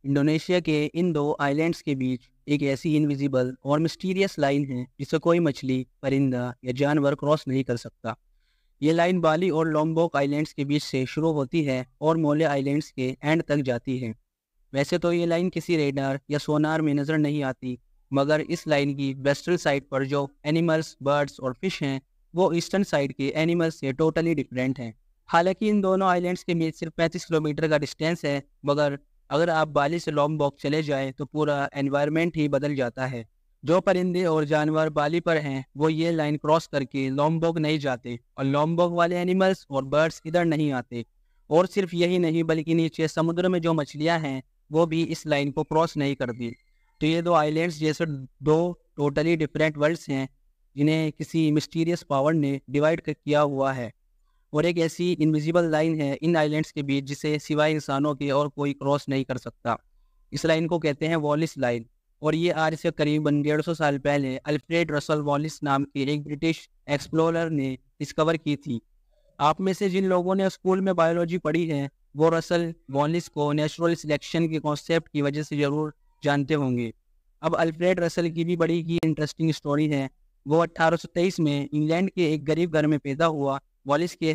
Indonesia के इन दो islands के बीच एक ऐसी इनविजिबल और मिस्टीरियस लाइन है जिसे कोई मछली, परिंदा या जानवर क्रॉस नहीं कर सकता। ये लाइन बाली और लॉम्बोक आइलैंड्स के बीच से शुरू होती है और मोले आइलैंड्स के एंड तक जाती है। वैसे तो ये लाइन किसी रेडार या सोनार में नज़र नहीं आती, मगर इस लाइन की वेस्टर्न साइड पर जो एनिमल्स, बर्ड्स और फिश हैं, वो ईस्टर्न साइड के एनिमल्स से टोटली डिफरेंट हैं। हालांकि इन दोनों आइलैंड्स के बीच सिर्फ 35 किलोमीटर का डिस्टेंस है, मगर अगर आप बाली से लॉम्बोक चले जाएं तो पूरा एनवायरनमेंट ही बदल जाता है। जो परिंदे और जानवर बाली पर हैं वो ये लाइन क्रॉस करके लॉम्बोक नहीं जाते, और लॉम्बोक वाले एनिमल्स और बर्ड्स इधर नहीं आते। और सिर्फ यही नहीं, बल्कि नीचे समुद्र में जो मछलियां हैं वो भी इस लाइन को क्रॉस नहीं करती। तो ये दो आइलैंड्स जैसे दो टोटली डिफरेंट वर्ल्ड्स हैं जिन्हें किसी मिस्टीरियस पावर ने डिवाइड किया हुआ है। और एक ऐसी इनविजिबल लाइन है इन आइलैंड्स के बीच जिसे सिवाय इंसानों के और कोई क्रॉस नहीं कर सकता। इस लाइन को कहते हैं वॉलिस लाइन, और ये आज से करीबन 150 साल पहले अल्फ्रेड रसल वॉलिस नाम के एक ब्रिटिश एक्सप्लोरर ने डिस्कवर की थी। आप में से जिन लोगों ने स्कूल में बायोलॉजी पढ़ी है वो रसल वॉलिस को नेचुरल सिलेक्शन के कॉन्सेप्ट की वजह से ज़रूर जानते होंगे। अब अल्फ्रेड रसल की भी बड़ी ही इंटरेस्टिंग स्टोरी है। वो 1823 में इंग्लैंड के एक गरीब घर में पैदा हुआ। वॉलिस के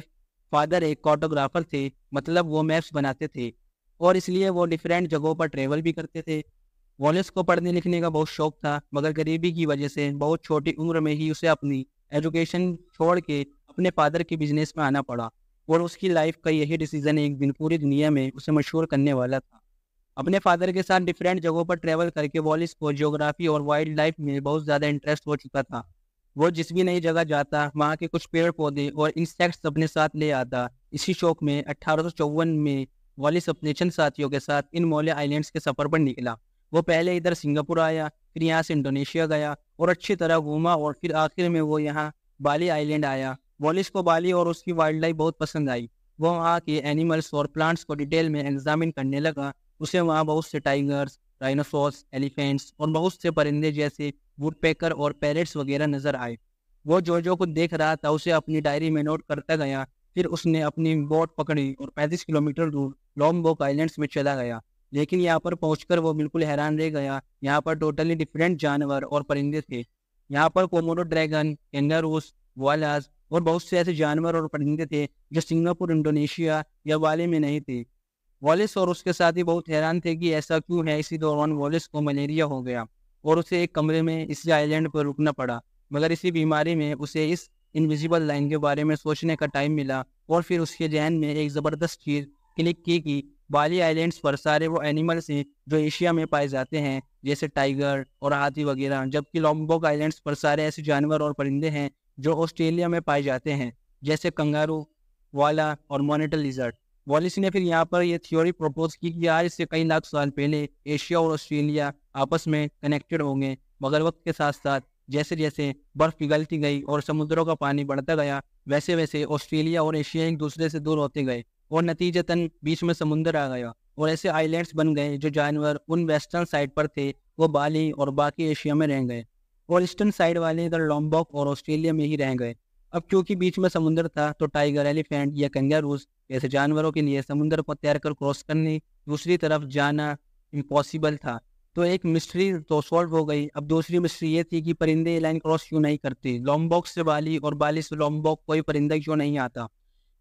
फादर एक कार्टोग्राफर थे, मतलब वो मैप्स बनाते थे, और इसलिए वो डिफरेंट जगहों पर ट्रेवल भी करते थे। वॉलिस को पढ़ने लिखने का बहुत शौक था, मगर गरीबी की वजह से बहुत छोटी उम्र में ही उसे अपनी एजुकेशन छोड़ के अपने फादर के बिजनेस में आना पड़ा। और उसकी लाइफ का यही डिसीजन एक दिन पूरी दुनिया में उसे मशहूर करने वाला था। अपने फादर के साथ डिफरेंट जगहों पर ट्रैवल करके वॉलिस को ज्योग्राफी और वाइल्ड लाइफ में बहुत ज़्यादा इंटरेस्ट हो चुका था। वो जिस भी नई जगह जाता वहाँ के कुछ पेड़ पौधे और इंसेक्ट्स अपने साथ ले आता। इसी शौक में 1854 में वॉलिस अपने चंद साथियों के साथ इन मोले आइलैंड्स के सफ़र पर निकला। वो पहले इधर सिंगापुर आया, फिर यहाँ से इंडोनेशिया गया और अच्छी तरह घूमा, और फिर आखिर में वो यहाँ बाली आइलैंड आया। वॉलिस को बाली और उसकी वाइल्ड लाइफ बहुत पसंद आई। वो वहाँ के एनिमल्स और प्लांट्स को डिटेल में एग्जामिन करने लगा। उसे वहाँ बहुत से टाइगर्स, डायनासोर्स, एलिफेंट्स और बहुत से परिंदे जैसे वुडपेकर और पैरेट्स वगैरह नजर आए। वो जो कुछ देख रहा था उसे अपनी डायरी में नोट करता गया। फिर उसने अपनी बोट पकड़ी और 35 किलोमीटर दूर लॉम्बोक आइलैंड्स में चला गया। लेकिन यहाँ पर पहुंचकर वो बिल्कुल हैरान रह गया। यहाँ पर टोटली डिफरेंट जानवर और परिंदे थे। यहाँ पर कोमोडो ड्रैगन, कैंगारूस, वालास और बहुत से ऐसे जानवर और परिंदे थे जो सिंगापुर, इंडोनेशिया या बाली में नहीं थे। वॉलिस और उसके साथी बहुत हैरान थे कि ऐसा क्यों है। इसी दौरान वॉलिस को मलेरिया हो गया और उसे एक कमरे में इसी आइलैंड पर रुकना पड़ा। मगर इसी बीमारी में उसे इस इनविजिबल लाइन के बारे में सोचने का टाइम मिला, और फिर उसके जहन में एक ज़बरदस्त चीज़ क्लिक की कि बाली आइलैंड्स पर सारे वो एनिमल्स हैं जो एशिया में पाए जाते हैं, जैसे टाइगर और हाथी वगैरह, जबकि लॉम्बोक आइलैंड्स पर सारे ऐसे जानवर और परिंदे हैं जो ऑस्ट्रेलिया में पाए जाते हैं, जैसे कंगारू, वाला और मॉनिटर लिजर्ड। वॉलिस ने फिर यहाँ पर यह थ्योरी प्रपोज की कि आज से कई लाख साल पहले एशिया और ऑस्ट्रेलिया आपस में कनेक्टेड होंगे। मगर वक्त के साथ साथ जैसे जैसे बर्फ पिघलती गई और समुद्रों का पानी बढ़ता गया, वैसे वैसे ऑस्ट्रेलिया और एशिया एक दूसरे से दूर होते गए, और नतीजतन बीच में समुद्र आ गया और ऐसे आइलैंड्स बन गए। जो जानवर उन वेस्टर्न साइड पर थे वो बाली और बाकी एशिया में रह गए, और ईस्टर्न साइड वाले इधर लॉम्बोक और ऑस्ट्रेलिया में ही रह गए। अब क्योंकि बीच में समुद्र था तो टाइगर, एलिफेंट या कंगारूस जैसे जानवरों के लिए समुद्र को तैर कर क्रॉस करने दूसरी तरफ जाना इम्पॉसिबल था। तो एक मिस्ट्री तो सॉल्व हो गई। अब दूसरी मिस्ट्री ये थी कि परिंदे लाइन क्रॉस क्यों नहीं करते। लॉम्बोक से बाली और बाली से लॉम्बोक कोई परिंदा क्यों नहीं आता।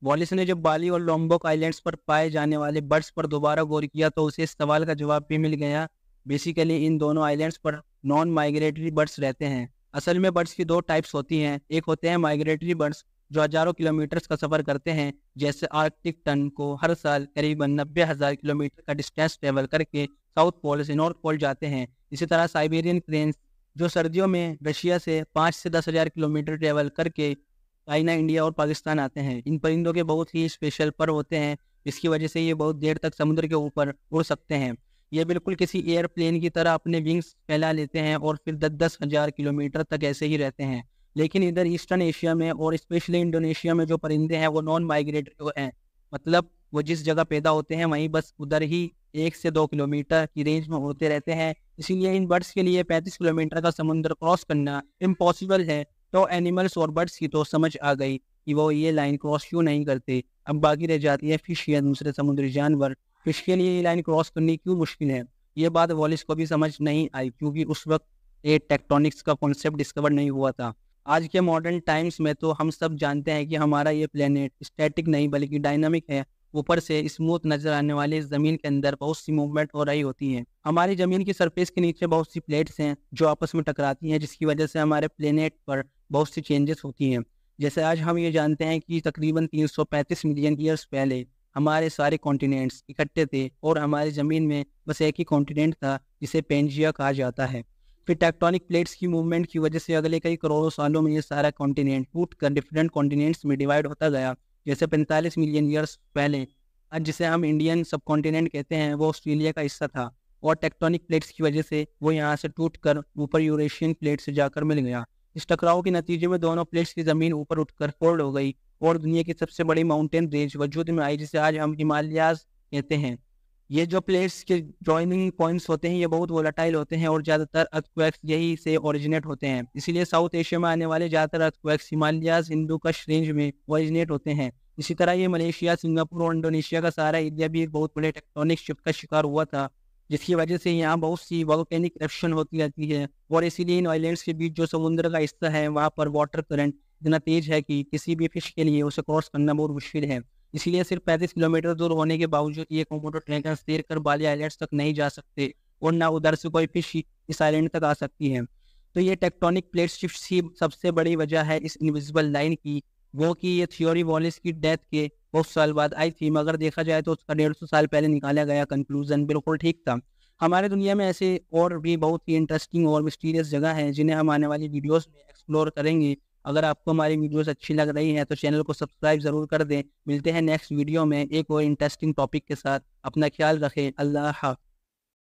वॉलिस ने जब बाली और लॉम्बोक आइलैंड्स पर पाए जाने वाले बर्ड्स पर दोबारा गौर किया तो उसे इस सवाल का जवाब भी मिल गया। बेसिकली इन दोनों आइलैंड्स पर नॉन माइग्रेटरी बर्ड्स रहते हैं। असल में बर्ड्स की दो टाइप्स होती हैं। एक होते हैं माइग्रेटरी बर्ड्स जो हजारों किलोमीटर्स का सफ़र करते हैं, जैसे आर्कटिक टन को हर साल करीबन 90,000 किलोमीटर का डिस्टेंस ट्रेवल करके साउथ पोल से नॉर्थ पोल जाते हैं। इसी तरह साइबेरियन क्रेन्स जो सर्दियों में रशिया से 5 से 10,000 किलोमीटर ट्रेवल करके चाइना, इंडिया और पाकिस्तान आते हैं। इन परिंदों के बहुत ही स्पेशल पर होते हैं, जिसकी वजह से ये बहुत देर तक समुद्र के ऊपर उड़ सकते हैं। ये बिल्कुल किसी एयरप्लेन की तरह अपने विंग्स फैला लेते हैं और फिर 10-10 हज़ार किलोमीटर तक ऐसे ही रहते हैं। लेकिन इधर ईस्टर्न एशिया में और स्पेशली इंडोनेशिया में जो परिंदे हैं वो नॉन माइग्रेटरी हैं, मतलब वो जिस जगह पैदा होते हैं वहीं बस उधर ही 1 से 2 किलोमीटर की रेंज में उड़ते रहते हैं। इसीलिए इन बर्ड्स के लिए 35 किलोमीटर का समुद्र क्रॉस करना इम्पॉसिबल है। तो एनिमल्स और बर्ड्स की तो समझ आ गई कि वो ये लाइन क्रॉस क्यों नहीं करते। अब बाकी रह जाती है फिश या दूसरे समुद्री जानवर फिश के लिए ये लाइन क्रॉस करनी क्यों मुश्किल है? ये बात वॉलिस को भी समझ नहीं आई, क्योंकि उस वक्त ये टेक्टोनिक्स का कॉन्सेप्ट डिस्कवर नहीं हुआ था। आज के मॉडर्न टाइम्स में तो हम सब जानते हैं कि हमारा ये प्लेनेट स्टैटिक नहीं बल्कि डायनामिक है। ऊपर से स्मूथ नजर आने वाले इस जमीन के अंदर बहुत सी मूवमेंट हो रही होती है। हमारी जमीन की सरफेस के नीचे बहुत सी प्लेट्स हैं जो आपस में टकराती हैं, जिसकी वजह से हमारे प्लेनेट पर बहुत सी चेंजेस होती हैं। जैसे आज हम ये जानते हैं कि तकरीबन 335 मिलियन ईयर्स पहले हमारे सारे कॉन्टिनेंट्स इकट्ठे थे और हमारी ज़मीन में बस एक ही कॉन्टिनेंट था जिसे पेंजिया कहा जाता है। फिर टेक्टोनिक प्लेट्स की मूवमेंट की वजह से अगले कई करोड़ों सालों में ये सारा कॉन्टिनेंट टूट कर डिफरेंट कॉन्टिनेंट्स में डिवाइड होता गया। जैसे 45 मिलियन ईयर्स पहले आज जिसे हम इंडियन सब कॉन्टिनेंट कहते हैं वो ऑस्ट्रेलिया का हिस्सा था, और टेक्टोनिक प्लेट्स की वजह से वो यहाँ से टूट कर ऊपर यूरेशियन प्लेट से जाकर मिल गया। इस टकराव के नतीजे में दोनों प्लेट्स की ज़मीन ऊपर उठकर फोल्ड हो गई और दुनिया की सबसे बड़ी माउंटेन रेंज वजूद में आई, जिसे आज हम हिमालयाज कहते हैं। ये जो प्लेट्स के जॉइनिंग पॉइंट्स होते हैं ये बहुत वोलेटाइल होते हैं और ज़्यादातर अर्थक्वेक्स यही से ओरिजिनेट होते हैं। इसीलिए साउथ एशिया में आने वाले ज़्यादातर अर्थक्वेक्स हिमालयाज हिंदू कश रेंज में ओरिजिनेट होते हैं। इसी तरह ये मलेशिया, सिंगापुर और इंडोनेशिया का सारा एरिया भी एक बहुत बड़े टेक्टोनिक शिफ्ट का शिकार हुआ था, जिसकी वजह से यहाँ बहुत सी वोल्केनिक एरप्शन होती रहती है। और इसीलिए इन आइलैंड्स के बीच जो समुद्र का हिस्सा है वहाँ पर वाटर करंट इतना तेज है कि किसी भी फिश के लिए उसे क्रॉस करना बहुत मुश्किल है। इसीलिए सिर्फ 35 किलोमीटर दूर होने के बावजूद ये कोमोडो ट्रैकर्स तैर कर बाली आइलैंड्स तक नहीं जा सकते और ना उधर से कोई फिश इस आइलैंड तक आ सकती है। तो ये टेक्टोनिक प्लेट शिफ्ट की सबसे बड़ी वजह है इस इनविजिबल लाइन की। वो कि ये थ्योरी वॉलिस की डेथ के बहुत साल बाद आई थी, मगर देखा जाए तो उसका 150 साल पहले निकाला गया कंक्लूजन बिल्कुल ठीक था। हमारे दुनिया में ऐसे और भी बहुत ही इंटरेस्टिंग और मिस्टीरियस जगह हैं जिन्हें हम आने वाली वीडियोस में एक्सप्लोर करेंगे। अगर आपको हमारी वीडियोस अच्छी लग रही हैं तो चैनल को सब्सक्राइब ज़रूर कर दें। मिलते हैं नेक्स्ट वीडियो में एक और इंटरेस्टिंग टॉपिक के साथ। अपना ख्याल रखें। अल्लाह हाफ़िज़।